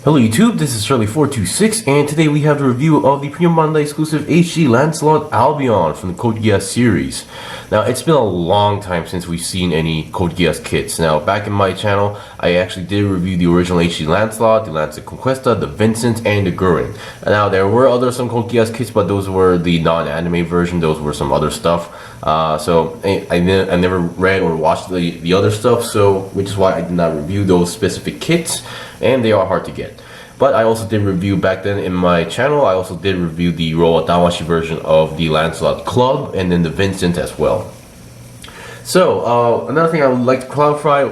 Hello YouTube, this is Shirley426 and today we have the review of the P-Bandai exclusive HG Lancelot Albion from the Code Geass series. Now it's been a long time since we've seen any Code Geass kits. Now back in my channel I actually did review the original HG Lancelot, the Lancelot Conquesta, the Vincent, and the Gurren. Now there were some Code Geass kits, but those were the non-anime version, those were some other stuff. So I never read or watched the other stuff, so which is why I did not review those specific kits, and they are hard to get. But I also did review back then in my channel, I also did review the Rowa Damashi version of the Lancelot Club and then the Vincent as well. So another thing I would like to clarify,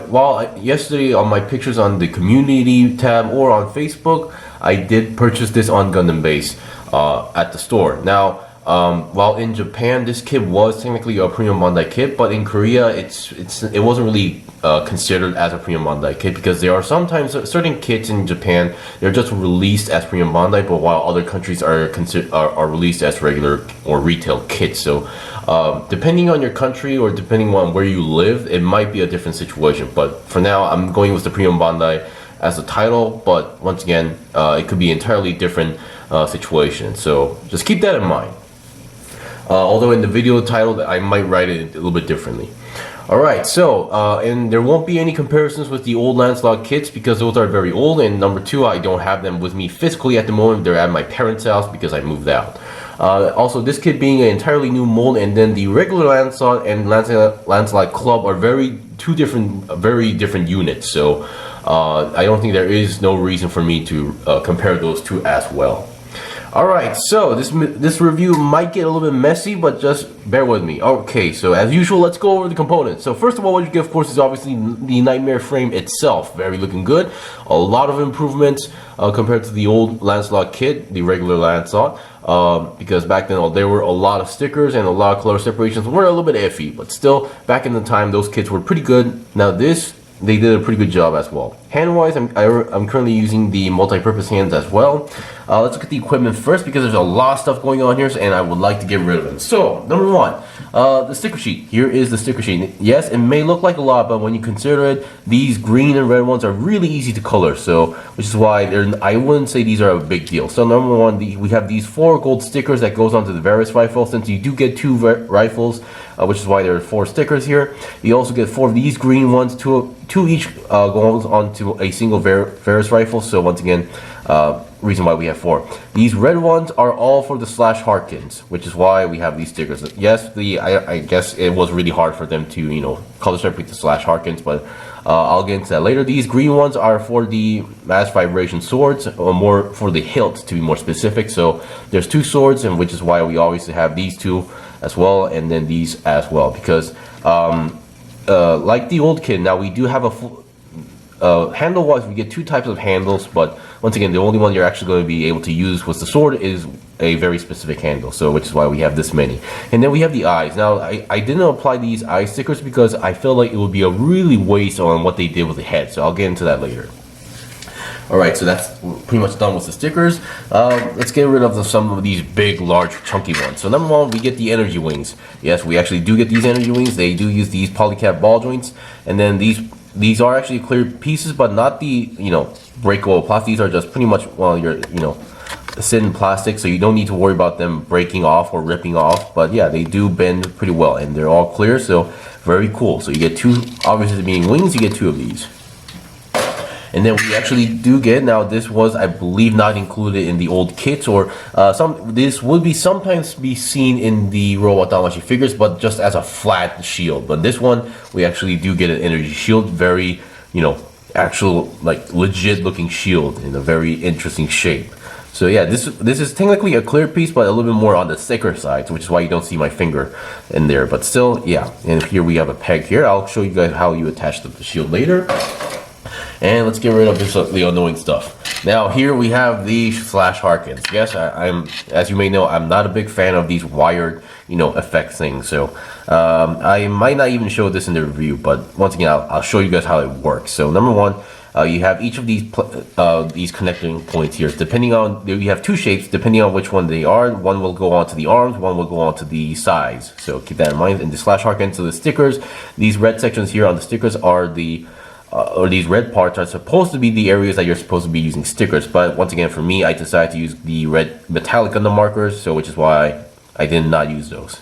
yesterday on my pictures on the community tab or on Facebook, I did purchase this on Gundam Base at the store. Now while in Japan this kit was technically a P-Bandai kit, but in Korea it wasn't really considered as a P-Bandai kit, because there are sometimes certain kits in Japan they're just released as P-Bandai, but while other countries are released as regular or retail kits. So depending on your country or depending on where you live, it might be a different situation. But for now I'm going with the P-Bandai as a title, but once again it could be entirely different situation, so just keep that in mind. Although in the video title I might write it a little bit differently. Alright, so and there won't be any comparisons with the old Lancelot kits because those are very old, and number two, I don't have them with me physically at the moment. They're at my parents' house because I moved out. Also, this kit being an entirely new mold, and then the regular Lancelot and Lancelot Club are very different units, so I don't think there is no reason for me to compare those two as well. Alright, so this review might get a little bit messy, but just bear with me. Okay, so as usual, let's go over the components. So first of all, what you get, of course, is obviously the Knightmare frame itself. Very looking good. A lot of improvements compared to the old Lancelot kit, the regular Lancelot. Because back then there were a lot of stickers and a lot of color separations were a little bit iffy. But still, back in the time, those kits were pretty good. Now this, they did a pretty good job as well. Hand-wise, I'm currently using the multi-purpose hands as well. Let's look at the equipment first, because there's a lot of stuff going on here, and I would like to get rid of them. So, number one, the sticker sheet. Here is the sticker sheet. Yes, it may look like a lot, but when you consider it, these green and red ones are really easy to color. So, which is why I wouldn't say these are a big deal. So, number one, we have these 4 gold stickers that goes onto the Varis rifle. Since you do get 2 rifles, which is why there are 4 stickers here. You also get 4 of these green ones, 2 each goes onto a single Varis rifle. So once again, reason why we have 4. These red ones are all for the Slash Harkins, which is why we have these stickers. Yes, I guess it was really hard for them to color separate the Slash Harkins, but I'll get into that later. These green ones are for the Mass Vibration swords, or more for the hilt to be more specific. So there's 2 swords, and which is why we always have these 2 as well, and then these as well, because like the old kit, now we do have a full handle wise we get 2 types of handles, but once again the only one you're actually going to be able to use with the sword is a very specific handle, so which is why we have this many. And then we have the eyes. Now I didn't apply these eye stickers because I feel like it would be a really waste on what they did with the head, so I'll get into that later. Alright, so that's pretty much done with the stickers. Let's get rid of some of these big, large, chunky ones. So number one, we get the energy wings. Yes, we actually do get these energy wings. They do use these polycap ball joints. And then these are actually clear pieces, but not the, breakable plastic. These are just pretty much, sit in plastic, so you don't need to worry about them breaking off or ripping off. But yeah, they do bend pretty well, and they're all clear, so very cool. So you get 2, obviously being wings, you get 2 of these. And then we actually do get, now this was, I believe, not included in the old kits, or this would sometimes be seen in the Rowa Damashi figures, but just as a flat shield. But this one, we actually do get an energy shield, very, actual, like, legit looking shield in a very interesting shape. So yeah, this is technically a clear piece, but a little bit more on the thicker side, which is why you don't see my finger in there. But still, yeah. And here we have a peg here. I'll show you guys how you attach the shield later. And let's get rid of the annoying stuff. Now here we have the Slash Harkins. Yes, I'm, as you may know, I'm not a big fan of these wired, effect things. So I might not even show this in the review, but once again, I'll show you guys how it works. So number one, you have each of these connecting points here. Depending on, you have 2 shapes. Depending on which one they are, one will go onto the arms, one will go onto the sides. So keep that in mind. And the Slash Harkins, so the stickers, these red sections here on the stickers are the or these red parts are supposed to be the areas that you're supposed to be using stickers. But once again, for me, I decided to use the red metallic on the markers, so which is why I did not use those.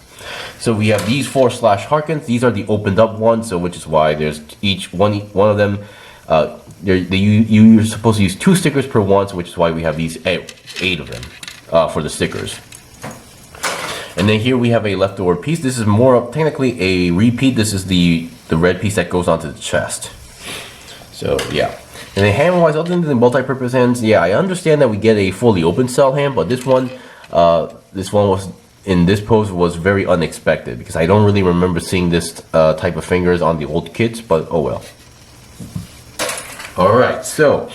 So we have these 4 slash Harkins. These are the opened up ones, so which is why there's each one of them. You're supposed to use 2 stickers per one, so which is why we have these 8 of them for the stickers. And then here we have a leftover piece. This is more of technically a repeat. This is the red piece that goes onto the chest. So yeah. And then hand wise, other than the multi-purpose hands, yeah, I understand that we get a fully open style hand, but this one was in this pose was very unexpected because I don't really remember seeing this type of fingers on the old kits, but oh well. Alright, so,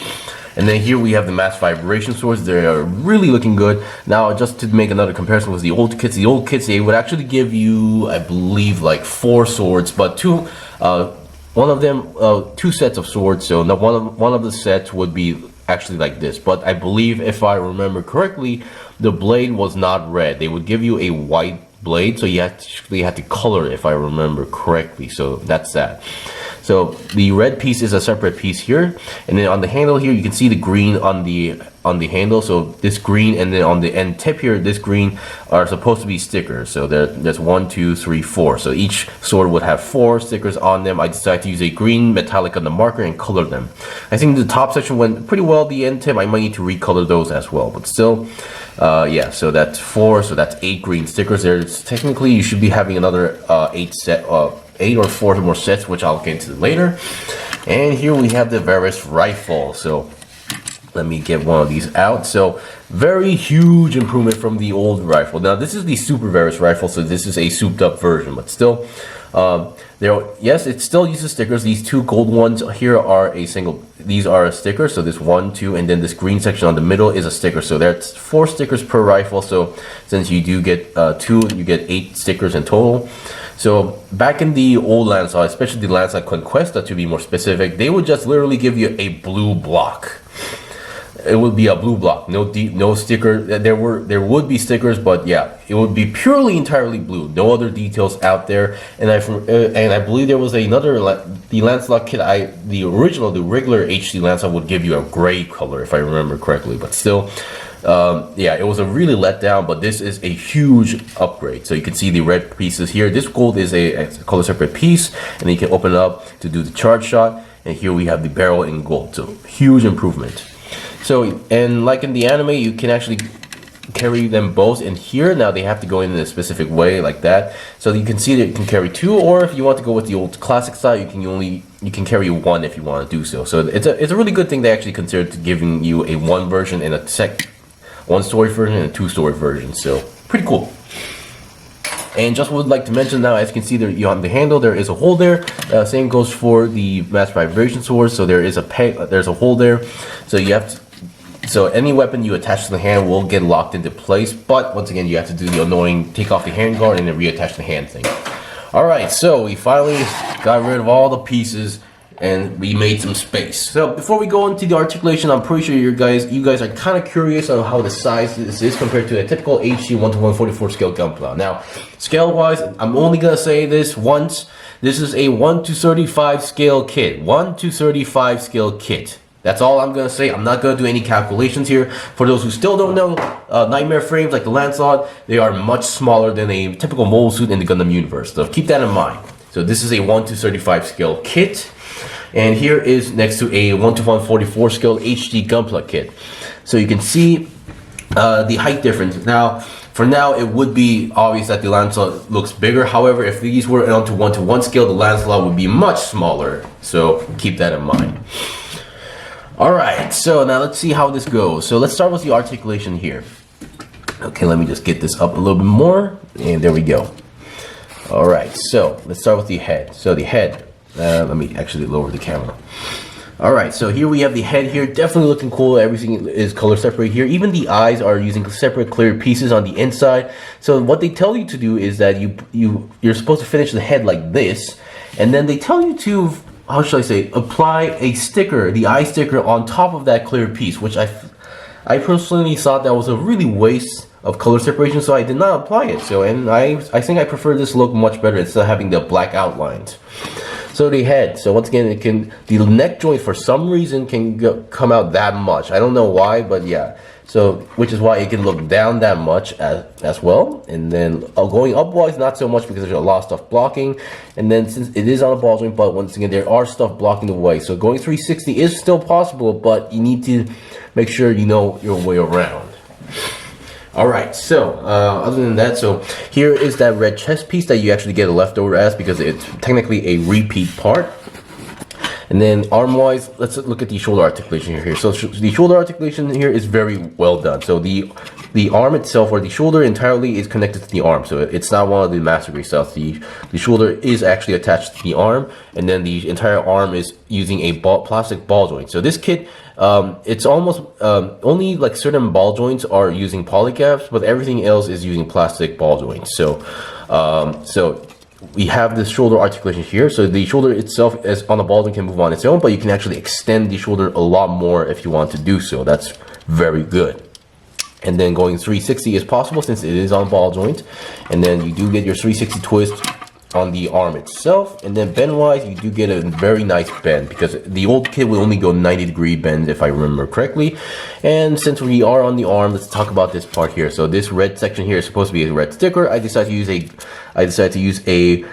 and then here we have the mass vibration swords. They are really looking good. Now, just to make another comparison with the old kits, they would actually give you, I believe, like 4 swords, but one of them, 2 sets of swords, so one of the sets would be actually like this. But I believe, if I remember correctly, the blade was not red. They would give you a white blade, so you actually had to color it, if I remember correctly. So that's that. So the red piece is a separate piece here, and then on the handle here you can see the green on the handle. So this green, and then on the end tip here, this green are supposed to be stickers. So there's 1, 2, 3, 4. So each sword would have 4 stickers on them. I decided to use a green metallic on the marker and color them. I think the top section went pretty well. The end tip I might need to recolor those as well, but still, yeah. So that's 4. So that's 8 green stickers. There's technically you should be having another 8 or 4 more sets, which I'll get into later. And here we have the Varis rifle. So let me get one of these out. So very huge improvement from the old rifle. Now this is the Super Varis rifle, so this is a souped up version, but still, yes, it still uses stickers. These 2 gold ones here are these are a sticker. So this 1, 2, and then this green section on the middle is a sticker. So that's 4 stickers per rifle. So since you do get 2, you get 8 stickers in total. So back in the old Lancelot, especially the Lancelot Conquesta to be more specific, they would just literally give you a blue block. It would be a blue block, no sticker. There would be stickers, but yeah, it would be purely entirely blue, no other details out there. And I believe there was another, the Lancelot kit, the regular HG Lancelot would give you a gray color if I remember correctly, but still. Yeah, it was a really letdown, but this is a huge upgrade. So you can see the red pieces here. This gold is a color separate piece, and then you can open it up to do the charge shot. And here we have the barrel in gold. So huge improvement. So, and like in the anime, you can actually carry them both in here. Now they have to go in a specific way like that. So you can see that you can carry 2, or if you want to go with the old classic style, you can carry 1 if you want to do so. So it's a really good thing they actually considered giving you a 1 version and a 1 story version and a 2 story version. So pretty cool. And just would like to mention now, as you can see there on the handle, there is a hole there. Same goes for the mass vibration sword. So there is there's a hole there. So you have to. So any weapon you attach to the hand will get locked into place, but once again you have to do the annoying take off the hand guard and then reattach the hand thing. Alright, so we finally got rid of all the pieces and we made some space. So before we go into the articulation, I'm pretty sure you guys are kind of curious on how the size this is compared to a typical HG 1:144 scale gunpla. Now, scale wise, I'm only gonna say this once. This is a 1:35 scale kit. 1:35 scale kit. That's all I'm going to say. I'm not going to do any calculations here. For those who still don't know, Knightmare frames like the Lancelot, they are much smaller than a typical mobile suit in the Gundam universe. So keep that in mind. So this is a 1:35 scale kit. And here is next to a 1:144 scale HG Gunpla kit. So you can see the height difference. Now, for now, it would be obvious that the Lancelot looks bigger. However, if these were onto 1:1 scale, the Lancelot would be much smaller. So keep that in mind. Alright, so now let's see how this goes. So let's start with the articulation here. Okay, let me just get this up a little bit more. And there we go. Alright, so let's start with the head. So the head, let me actually lower the camera. Alright, so here we have the head here. Definitely looking cool. Everything is color separate here. Even the eyes are using separate clear pieces on the inside. So what they tell you to do is that you're supposed to finish the head like this. And then they tell you to, how should I say, apply a sticker, the eye sticker, on top of that clear piece, which I personally thought that was a really waste of color separation, so I did not apply it. So, and I think I prefer this look much better instead of having the black outlines. So the head. So once again, the neck joint for some reason can come out that much. I don't know why, but yeah. So which is why it can look down that much as well. And then going upwards, not so much because there's a lot of stuff blocking. And then since it is on a ball joint, but once again, there are stuff blocking the way. So going 360 is still possible, but you need to make sure you know your way around. Alright, so other than that, so here is that red chest piece that you actually get a leftover as because it's technically a repeat part. And then arm wise, let's look at the shoulder articulation here. So the shoulder articulation here is very well done. So the arm itself, or the shoulder entirely, is connected to the arm. So it's not one of the master grade styles. The shoulder is actually attached to the arm, and then the entire arm is using a plastic ball joint. So this kit, it's almost only like certain ball joints are using polycaps, but everything else is using plastic ball joints. So we have this shoulder articulation here. So the shoulder itself is on the ball joint can move on its own, but you can actually extend the shoulder a lot more if you want to do so. That's very good. And then going 360 is possible since it is on ball joint. And then you do get your 360 twist on the arm itself. And then bend wise, you do get a very nice bend because the old kit will only go 90-degree bend if I remember correctly. And since we are on the arm, let's talk about this part here. So this red section here is supposed to be a red sticker. I decided to use a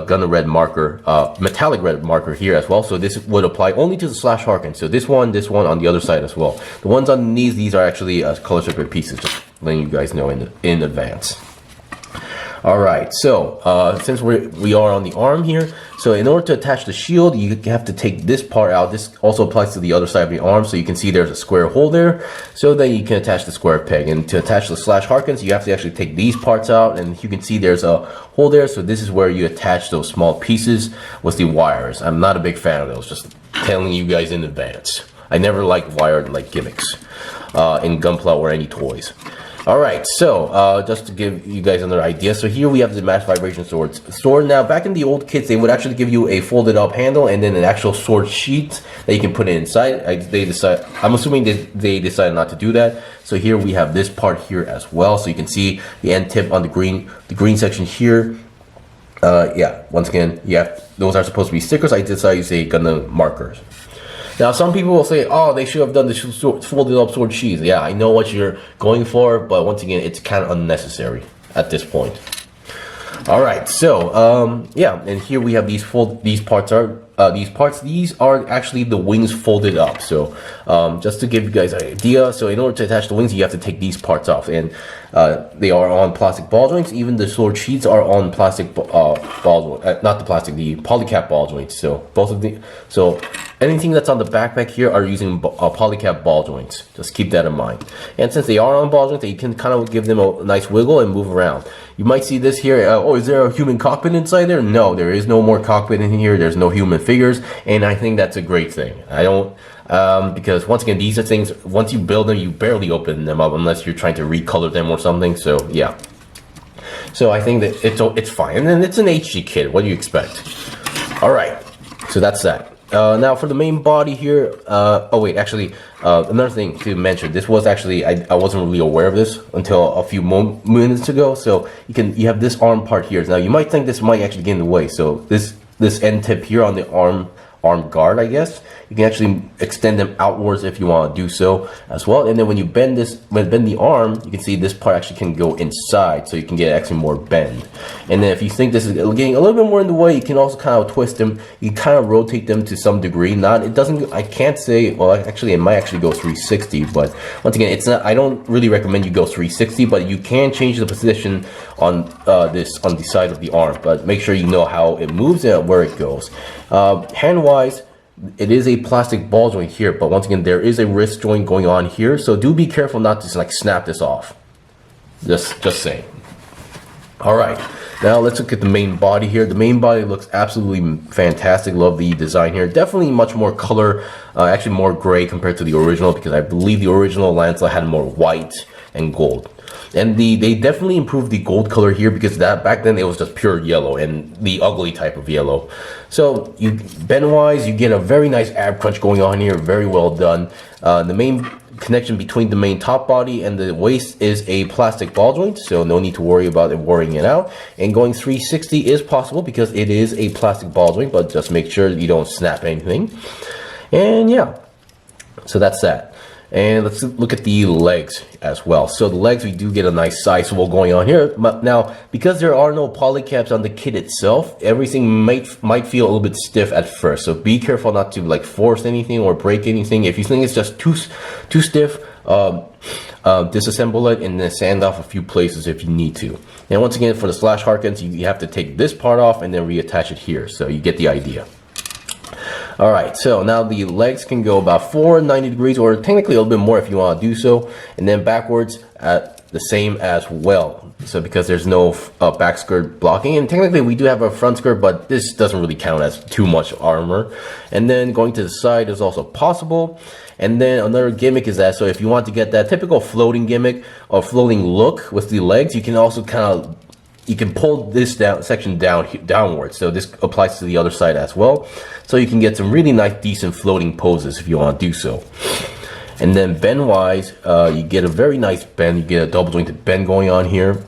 gunner red marker, metallic red marker here as well. So this would apply only to the slash harken. So this one on the other side as well. The ones on these are actually color separate pieces, just letting you guys know in advance. Alright, so since we are on the arm here, so in order to attach the shield, you have to take this part out. This also applies to the other side of the arm, so you can see there's a square hole there, so then you can attach the square peg. And to attach the slash harkens, you have to actually take these parts out, and you can see there's a hole there, so this is where you attach those small pieces with the wires. I'm not a big fan of those, just telling you guys in advance. I never like wired like gimmicks in Gunpla or any toys. Alright, so just to give you guys another idea, so here we have the mass vibration sword. Now, back in the old kits, they would actually give you a folded up handle and then an actual sword sheet that you can put inside. I'm assuming they decided not to do that. So here we have this part here as well, so you can see the end tip on the green section here. Yeah, once again, yeah, those are supposed to be stickers. I decided to use a gunner markers. Now, some people will say, oh, they should have done the folded up sword sheath. Yeah, I know what you're going for, but once again, it's kind of unnecessary at this point. All right, so yeah, and here we have these parts. These are actually the wings folded up. So just to give you guys an idea, so in order to attach the wings, you have to take these parts off, and they are on plastic ball joints. Even the sword sheets are on plastic ball joint, not the plastic, the polycap ball joints. So both of the anything that's on the backpack here are using polycap ball joints. Just keep that in mind. And since they are on ball joints, you can kind of give them a nice wiggle and move around. You might see this here. Oh, is there a human cockpit inside there? No, there is no more cockpit in here. There's no human figures, and I think that's a great thing. I don't, because once again, these are things, once you build them, you barely open them up unless you're trying to recolor them or something. So yeah, so I think that it's fine. And then it's an HG kit. What do you expect? All right, so that's that. Now for the main body here, oh wait, actually, another thing to mention, this was actually, I wasn't really aware of this until a few minutes ago. So you have this arm part here. Now you might think this might actually get in the way. So this end tip here on the arm guard, I guess, you can actually extend them outwards if you want to do so as well. And then when you bend the arm, you can see this part actually can go inside, so you can get actually more bend. And then if you think this is getting a little bit more in the way, you can also kind of twist them. You can kind of rotate them to some degree. I can't say, well, actually it might actually go 360, but once again, it's not, I don't really recommend you go 360, but you can change the position on on the side of the arm, but make sure you know how it moves and where it goes. Hand wise, it is a plastic ball joint here, but once again, there is a wrist joint going on here, so do be careful not to like snap this off. Just saying. All right, now let's look at the main body here. The main body looks absolutely fantastic. Love the design here. Definitely much more color, actually more gray compared to the original, because I believe the original Lancelot had more white and gold. And they definitely improved the gold color here, because back then it was just pure yellow and the ugly type of yellow. So bend wise, you get a very nice ab crunch going on here, very well done. The main connection between the main top body and the waist is a plastic ball joint, so no need to worry about it wearing it out. And going 360 is possible because it is a plastic ball joint, but just make sure you don't snap anything. And yeah, so that's that. And let's look at the legs as well. So the legs, we do get a nice size swivel going on here. But now, because there are no polycaps on the kit itself, everything might feel a little bit stiff at first. So be careful not to like force anything or break anything. If you think it's just too stiff, disassemble it and then sand off a few places if you need to. And once again, for the slash harkens, you have to take this part off and then reattach it here. So you get the idea. Alright, so now the legs can go about 490 degrees, or technically a little bit more if you want to do so, and then backwards at the same as well. So because there's no back skirt blocking, and technically we do have a front skirt, but this doesn't really count as too much armor. And then going to the side is also possible. And then another gimmick is that, so if you want to get that typical floating gimmick or floating look with the legs, you can also you can pull this section downwards. So this applies to the other side as well. So you can get some really nice, decent floating poses if you want to do so. And then bend wise, you get a very nice bend. You get a double jointed bend going on here.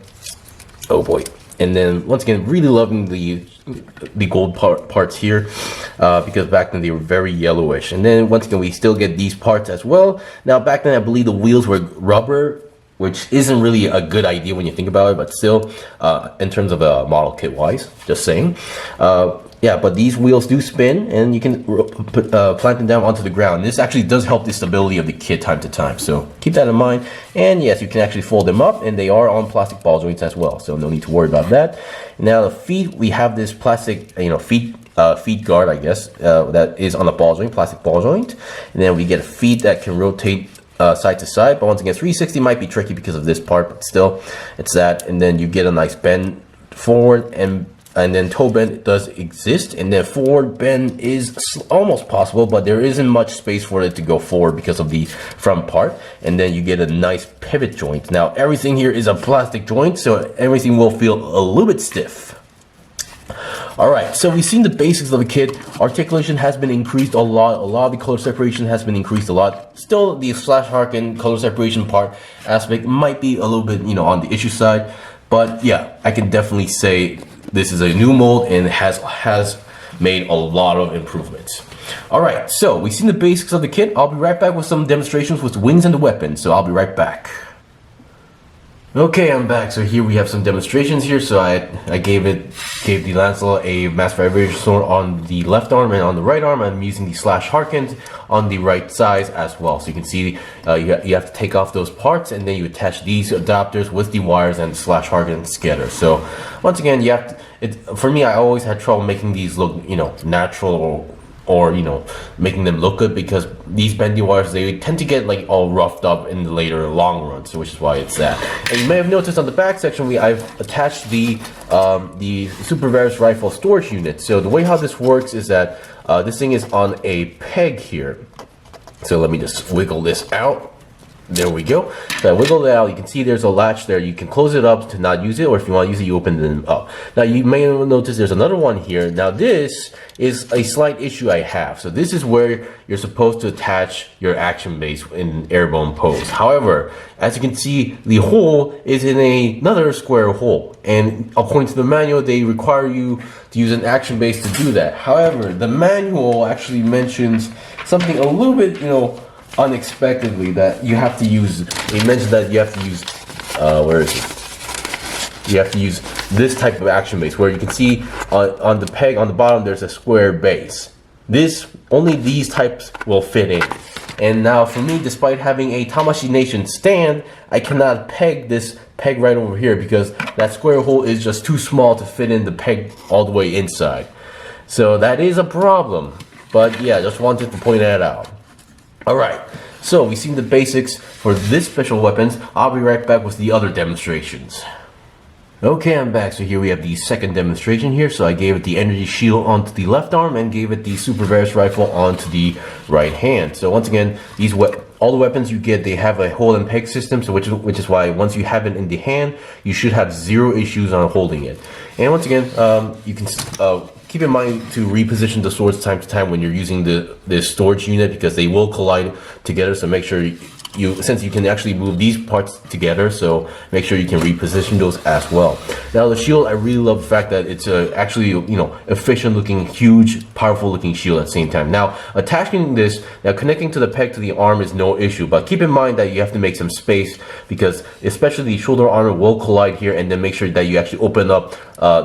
Oh boy. And then once again, really loving the gold parts here, because back then they were very yellowish. And then once again, we still get these parts as well. Now back then, I believe the wheels were rubber, which isn't really a good idea when you think about it, but still, in terms of a model kit wise, just saying. Yeah, but these wheels do spin, and you can plant them down onto the ground. This actually does help the stability of the kit time to time, so keep that in mind. And yes, you can actually fold them up, and they are on plastic ball joints as well, so no need to worry about that. Now the feet, we have this plastic, feet guard, I guess, that is on a ball joint, plastic ball joint. And then we get a feet that can rotate side to side, but once again 360 might be tricky because of this part, but still it's that. And then you get a nice bend forward, and then toe bend does exist, and then forward bend is almost possible, but there isn't much space for it to go forward because of the front part. And then you get a nice pivot joint. Now everything here is a plastic joint, so everything will feel a little bit stiff. Alright, so we've seen the basics of the kit. Articulation has been increased a lot of the color separation has been increased a lot. Still, the slash harken color separation part aspect might be a little bit, on the issue side. But yeah, I can definitely say this is a new mold and has made a lot of improvements. Alright, so we've seen the basics of the kit. I'll be right back with some demonstrations with the wings and the weapons, so I'll be right back. Okay, I'm back. So here we have some demonstrations here. So I gave the Lancelot a mass vibration sword on the left arm, and on the right arm I'm using the slash harkens on the right side as well. So you can see you have to take off those parts, and then you attach these adapters with the wires and the slash harkens together. So once again, you have to, for me, I always had trouble making these look natural or making them look good, because these bendy wires, they tend to get like all roughed up in the later long run, so which is why it's that. And you may have noticed on the back section I've attached the Super Varis rifle storage unit. So the way how this works is that this thing is on a peg here. So let me just wiggle this out. There we go. So I wiggle it out. You can see there's a latch there. You can close it up to not use it, or if you want to use it, you open them up. Now you may notice there's another one here. Now this is a slight issue I have. So this is where you're supposed to attach your action base in airborne pose. However, as you can see, the hole is in another square hole, and according to the manual, they require you to use an action base to do that. However, the manual actually mentions something a little bit, unexpectedly, that you have to use. It mentions that you have to use where is it? You have to use this type of action base, where you can see on the peg on the bottom there's a square base. Only these types will fit in. And now for me, despite having a Tamashii Nation stand, I cannot peg this peg right over here, because that square hole is just too small to fit in the peg all the way inside. So that is a problem. But yeah, just wanted to point that out. Alright, so we've seen the basics for this special weapons. I'll be right back with the other demonstrations. Okay, I'm back. So here we have the second demonstration here. So I gave it the energy shield onto the left arm and gave it the Super Varis rifle onto the right hand. So once again, all the weapons you get, they have a hold and peg system, so which is why once you have it in the hand, you should have zero issues on holding it. And once again, you can keep in mind to reposition the swords time to time when you're using this storage unit, because they will collide together. So make sure since you can actually move these parts together, so make sure you can reposition those as well. Now the shield, I really love the fact that it's actually, you know, efficient looking, huge, powerful looking shield at the same time. Now attaching this, now connecting to the peg to the arm is no issue, but keep in mind that you have to make some space, because especially the shoulder armor will collide here, and then make sure that you actually open up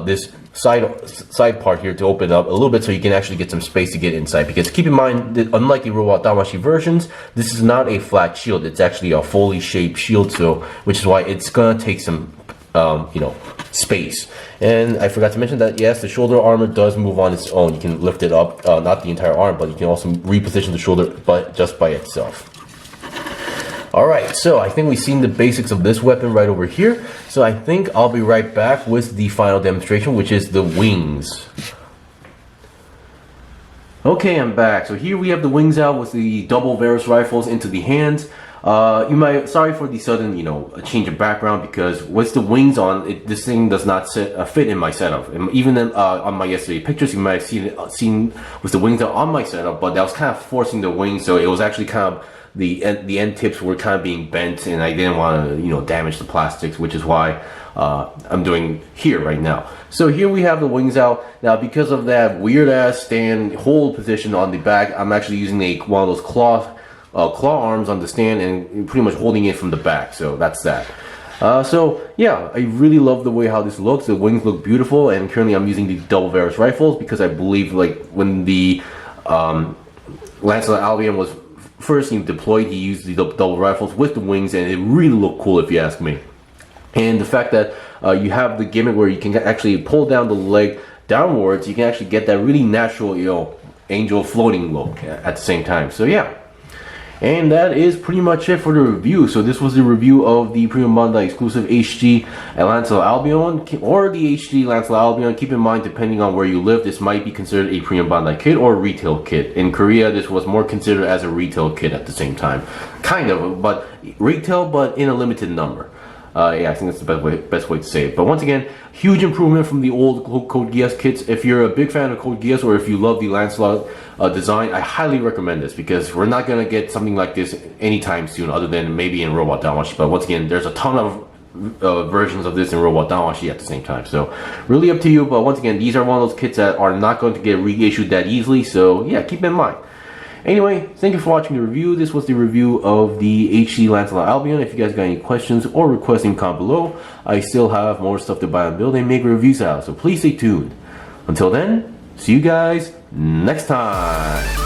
this side part here to open up a little bit so you can actually get some space to get inside. Because keep in mind that unlike the Robot Damashi versions, this is not a flat shield, it's actually a fully shaped shield, so which is why it's gonna take some you know, space. And I forgot to mention that yes, the shoulder armor does move on its own. You can lift it up, not the entire arm, but you can also reposition the shoulder just by itself. Alright, so I think we've seen the basics of this weapon right over here. So I think I'll be right back with the final demonstration, which is the wings. Okay, I'm back. So here we have the wings out with the double Varis rifles into the hands. Sorry for the sudden, you know, change of background, because with the wings on, this thing does not fit in my setup. And even on my yesterday pictures, you might have seen with the wings out on my setup, but that was kind of forcing the wings, so it was actually kind of the end tips were kind of being bent, and I didn't want to, you know, damage the plastics, which is why I'm doing here right now. So here we have the wings out. Now because of that weird ass stand hold position on the back, I'm actually using one of those claw arms on the stand and pretty much holding it from the back. So that's that. So yeah, I really love the way how this looks. The wings look beautiful, and currently I'm using the double Varis rifles because I believe, like, when the Lancelot Albion was first deployed, he used the double rifles with the wings, and it really looked cool if you ask me. And the fact that you have the gimmick where you can actually pull down the leg downwards, you can actually get that really natural, you know, angel floating look at the same time. So yeah. And that is pretty much it for the review. So this was the review of the Premium Bandai exclusive HG Lancelot Albion, or the HG Lancelot Albion. Keep in mind, depending on where you live, this might be considered a Premium Bandai kit or a retail kit. In Korea, this was more considered as a retail kit at the same time. Kind of, but retail, but in a limited number. Yeah, I think that's the best way to say it. But once again, huge improvement from the old Code Geass kits. If you're a big fan of Code Geass, or if you love the Lancelot design, I highly recommend this, because we're not going to get something like this anytime soon, other than maybe in Robot Damashi. But once again, there's a ton of versions of this in Robot Damashi at the same time. So really up to you. But once again, these are one of those kits that are not going to get reissued that easily. So yeah, keep in mind. Anyway, thank you for watching the review. This was the review of the HG Lancelot Albion. If you guys got any questions or requests, comment below. I still have more stuff to buy and build and make reviews out, so please stay tuned. Until then, see you guys next time.